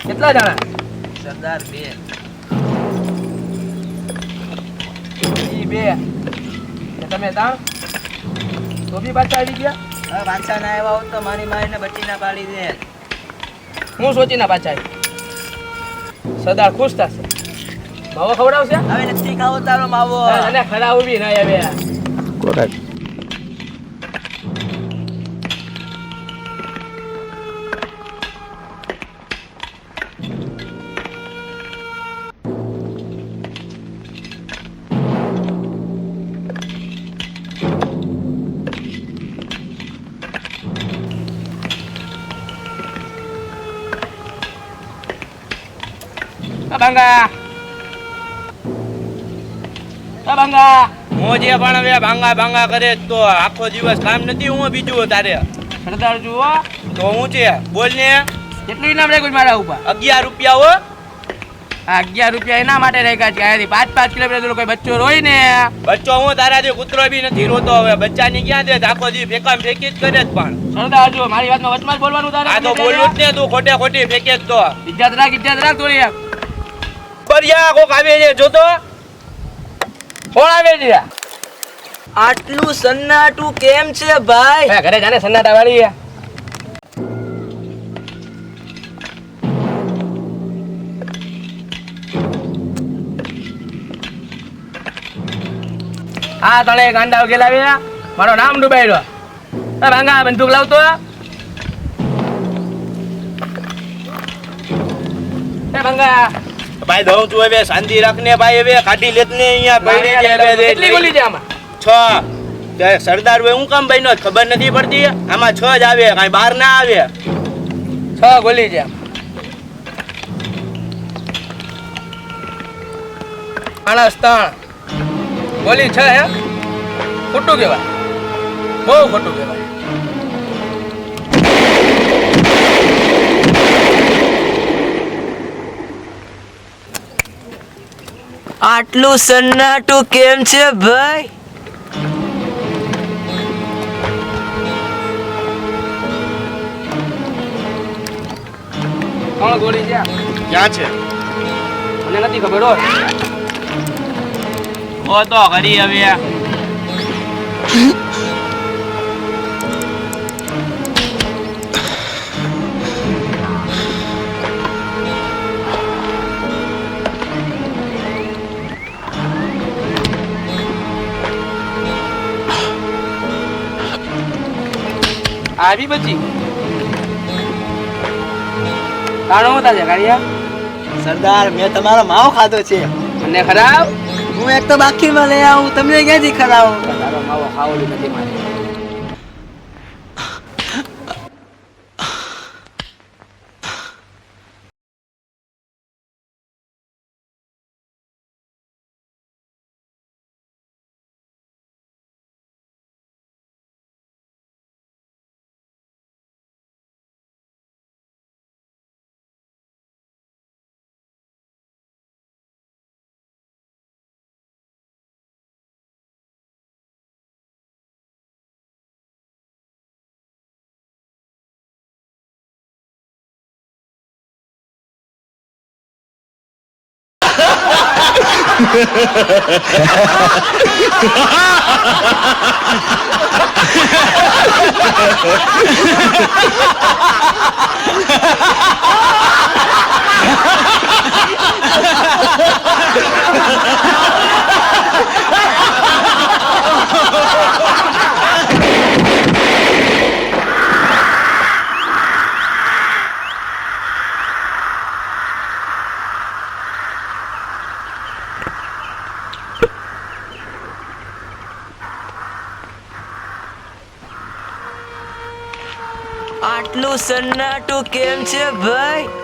કેટલા જણા? સરદાર બે. ઈ બે. તમે તાણ તો બી પાછા આવી ગયા? હવે વાંચા ના આવ્યા હોત તો મારી મારીને બચી ના પાડી દે. હું સોચીને પાછા આવી. સરદાર ખુશ થશે. માવો ખવડાવશે? હવે નથી ખાવો તારો માવો. અને ખરાબ બી ના આવે. કોરેક્ટ. ભાંગા હું જે પણ હવે ભાંગા ભાંગા કરે તો આખો દિવસ કામ નથી. હું બીજું તારે સરદાર જુઓ તો હું છે બોલ ને. કેટલું ઇનામ રાખ્યું મારા ઉપર? 11 રૂપિયા હો. આ 11 રૂપિયા એના માટે રાખ્યા છે. અહીંયાથી 5-5 કિલોમીટર કોઈ બચ્ચો રોય ને. બચ્ચો હું તારાથી કૂતરો બી નથી રોતો. હવે બચ્ચાની ક્યાં દે? આખો દી ફેંકામ ફેંકી જ કરે જ. પણ સરદાર જુઓ મારી વાતમાં વચમાં જ બોલવાનું તારે. આ તો બોલું જ ને તું ખોટે ખોટી ફેંકે જ તો. ઇજ્જત રાખ થોડી. બરિયા કોક આવે છે જોતો. કોણ આવે છે? આટલું સન્નાટું કેમ છે ભાઈ? ઘરે જાને સન્નાટા વાળી. હા તને ગાંડા ગેલાવ્યા મારો નામ ડૂબાડ્યો. ભાંગા બંદૂક લાવતો. ભાંગા ભાઈ દઉં છું હવે શાંતિ રાખને ભાઈ. હવે કાઢી લેત ને અહીંયા પડી જાય. કેટલી ગોલી છે આમાં? 6. સરદાર ભાઈ હું કામ બન્યો ખબર નથી પડતી. આમાં 6 જ આવે, કાંઈ 12 ના આવે. 6 ગોલી છે. માણસ 3 ગોલી 6 હે. ખોટું કહેવાય, બહુ ખોટું કહેવાય. આટલું સન્નાટું કેમ છે ભાઈ? કોણ ગોળી છે? ક્યાં છે? મને નથી ખબર હો. ઓ તો ઘરી હવે આવી બચી. તાણો હતા છે કાળિયા. સરદાર મેં તમારો માવો ખાધો છે. મને ખરાબ. હું એક તો બાકીમાં લઈ આવું, તમને ક્યાંથી ખરાવો? તારો માવો ખાવલી નથી મારે. આટલું સન્નાટું કેમ છે ભાઈ?